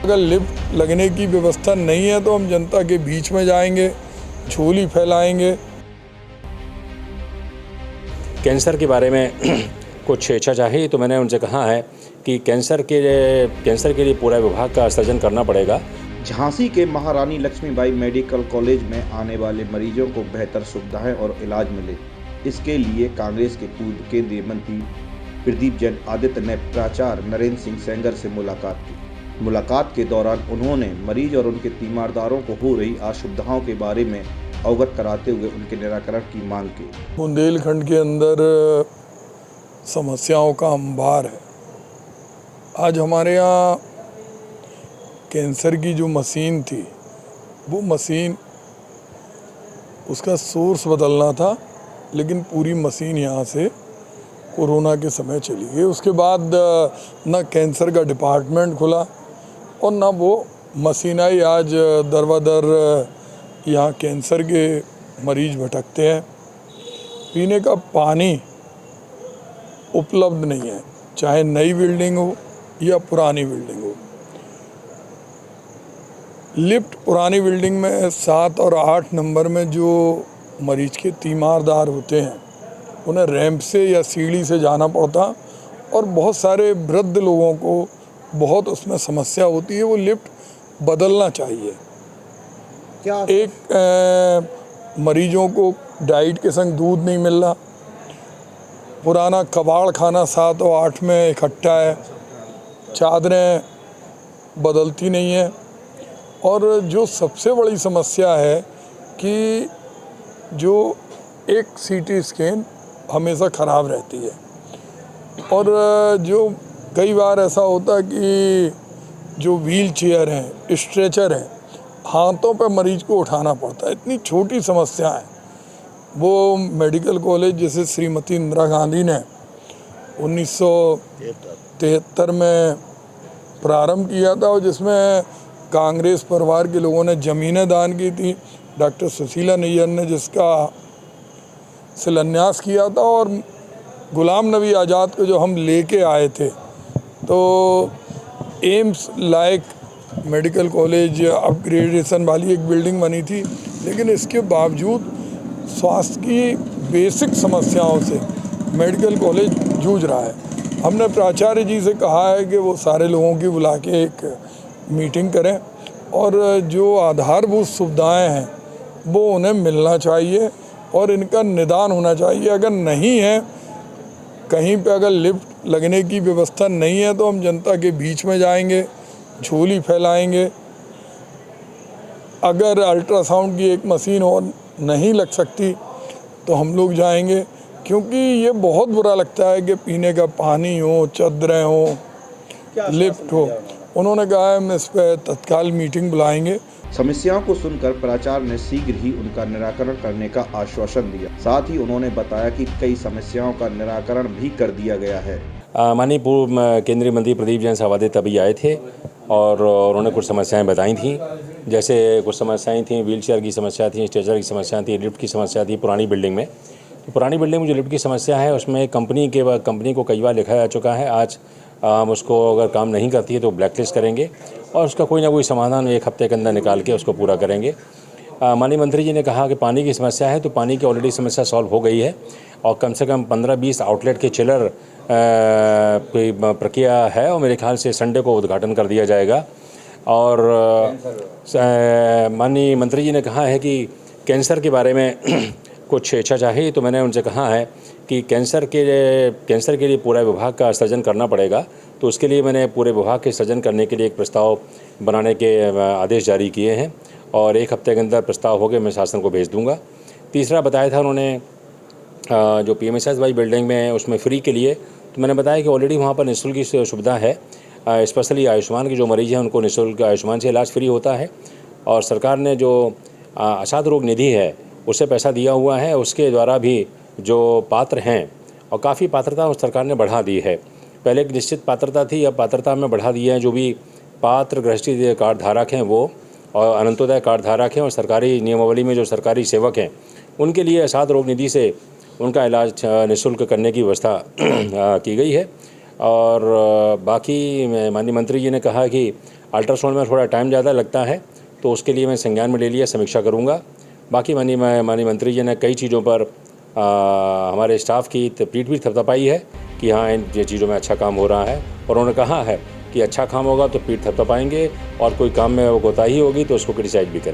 अगर लिफ्ट लगने की व्यवस्था नहीं है तो हम जनता के बीच में जाएंगे, झोली फैलाएंगे। कैंसर के बारे में कुछ इच्छा चाहिए तो मैंने उनसे कहा है कि कैंसर के लिए पूरा विभाग का सृजन करना पड़ेगा। झांसी के महारानी लक्ष्मीबाई मेडिकल कॉलेज में आने वाले मरीजों को बेहतर सुविधाएं और इलाज मिले, इसके लिए कांग्रेस के पूर्व केंद्रीय मंत्री प्रदीप जैन आदित्य ने प्राचार्य नरेंद्र सिंह सेंगर से मुलाकात की। मुलाकात के दौरान उन्होंने मरीज और उनके तीमारदारों को हो रही असुविधाओं के बारे में अवगत कराते हुए उनके निराकरण की मांग की। बुंदेलखंड के अंदर समस्याओं का अंबार है। आज हमारे यहाँ कैंसर की जो मशीन थी, वो मशीन उसका सोर्स बदलना था, लेकिन पूरी मशीन यहाँ से कोरोना के समय चली गई। उसके बाद ना कैंसर का डिपार्टमेंट खुला और ना वो मशीन आई। आज दरबदर यहाँ कैंसर के मरीज भटकते हैं। पीने का पानी उपलब्ध नहीं है, चाहे नई बिल्डिंग हो या पुरानी बिल्डिंग हो। लिफ्ट पुरानी बिल्डिंग में 7 और 8 नंबर में जो मरीज के तीमारदार होते हैं, उन्हें रैंप से या सीढ़ी से जाना पड़ता और बहुत सारे वृद्ध लोगों को बहुत उसमें समस्या होती है। वो लिफ्ट बदलना चाहिए। क्या एक मरीजों को डाइट के संग दूध नहीं मिल रहा। पुराना कबाड़ खाना 7 और 8 में इकट्ठा है। चादरें बदलती नहीं है। और जो सबसे बड़ी समस्या है कि जो एक सीटी स्कैन हमेशा ख़राब रहती है। और जो कई बार ऐसा होता है कि जो व्हील चेयर हैं, स्ट्रेचर हैं, हाथों पर मरीज को उठाना पड़ता है। इतनी छोटी समस्या है। वो मेडिकल कॉलेज जैसे श्रीमती इंदिरा गांधी ने 1973 में प्रारंभ किया था और जिसमें कांग्रेस परिवार के लोगों ने ज़मीनें दान की थी। डॉक्टर सुशीला नैयर ने जिसका शिलान्यास किया था और गुलाम नबी आज़ाद को जो हम लेके आए थे, तो एम्स लायक मेडिकल कॉलेज अपग्रेडेशन वाली एक बिल्डिंग बनी थी। लेकिन इसके बावजूद स्वास्थ्य की बेसिक समस्याओं से मेडिकल कॉलेज जूझ रहा है। हमने प्राचार्य जी से कहा है कि वो सारे लोगों की बुला के एक मीटिंग करें और जो आधारभूत सुविधाएं हैं वो उन्हें मिलना चाहिए और इनका निदान होना चाहिए। अगर नहीं है, कहीं पे अगर लिफ्ट लगने की व्यवस्था नहीं है तो हम जनता के बीच में जाएंगे, झोली फैलाएंगे। अगर अल्ट्रासाउंड की एक मशीन और नहीं लग सकती तो हम लोग जाएंगे, क्योंकि ये बहुत बुरा लगता है कि पीने का पानी हो, चादरें हो, लिफ्ट हो। उन्होंने कहा है हम इस पर तत्काल मीटिंग बुलाएंगे। समस्याओं को सुनकर प्राचार्य ने शीघ्र ही उनका निराकरण करने का आश्वासन दिया। साथ ही उन्होंने बताया कि कई समस्याओं का निराकरण भी कर दिया गया है। माननीय पूर्व केंद्रीय मंत्री प्रदीप जैन सावधित अभी आए थे और उन्होंने कुछ समस्याएं बताई थी। जैसे कुछ समस्याएं थी, व्हीलचेयर की समस्या थी, स्ट्रेचर की समस्या थी, लिफ्ट की समस्या थी पुरानी बिल्डिंग में। तो पुरानी बिल्डिंग में जो लिफ्ट की समस्या है उसमें कंपनी को कई बार लिखा जा चुका है। आज हम उसको अगर काम नहीं करती है तो ब्लैकलिस्ट करेंगे और उसका कोई ना कोई समाधान 1 हफ्ते के अंदर निकाल के उसको पूरा करेंगे। माननीय मंत्री जी ने कहा कि पानी की समस्या है, तो पानी की ऑलरेडी समस्या सॉल्व हो गई है और कम से कम 15-20 आउटलेट के चिलर की प्रक्रिया है और मेरे ख्याल से संडे को उद्घाटन कर दिया जाएगा। और माननीय मंत्री जी ने कहा है कि कैंसर के बारे में कुछ इच्छा चाहिए तो मैंने उनसे कहा है कि कैंसर के लिए पूरा विभाग का सृजन करना पड़ेगा। तो उसके लिए मैंने पूरे विभाग के सृजन करने के लिए एक प्रस्ताव बनाने के आदेश जारी किए हैं और 1 हफ्ते के अंदर प्रस्ताव हो गए मैं शासन को भेज दूंगा। तीसरा बताया था उन्होंने जो PMSY बिल्डिंग में उसमें फ्री के लिए, तो मैंने बताया कि ऑलरेडी वहाँ पर निःशुल्क की सुविधा है। स्पेशली आयुष्मान के जो मरीज़ हैं उनको निःशुल्क आयुष्मान से इलाज फ्री होता है और सरकार ने जो असाध रोग निधि है उससे पैसा दिया हुआ है। उसके द्वारा भी जो पात्र हैं और काफ़ी पात्रता उस सरकार ने बढ़ा दी है। पहले एक निश्चित पात्रता थी, अब पात्रता में बढ़ा दी है। जो भी पात्र गृहस्थी कार्ड धारक हैं वो और अनंतोदय कार्ड धारक हैं और सरकारी नियमावली में जो सरकारी सेवक हैं उनके लिए असाध रोग निधि से उनका इलाज निःशुल्क करने की व्यवस्था की गई है। और बाकी माननीय मंत्री जी ने कहा कि अल्ट्रासाउंड में थोड़ा टाइम ज़्यादा लगता है, तो उसके लिए मैं संज्ञान में ले लिया, समीक्षा करूँगा। बाकी माननीय मंत्री जी ने कई चीज़ों पर हमारे स्टाफ की पीठ भी थपथपाई है कि हाँ, इन चीज़ों में अच्छा काम हो रहा है, और उन्होंने कहा है कि अच्छा काम होगा तो पीठ थपथपाएंगे और कोई काम में कोताही होगी तो उसको क्रिटिसाइज भी करेंगे।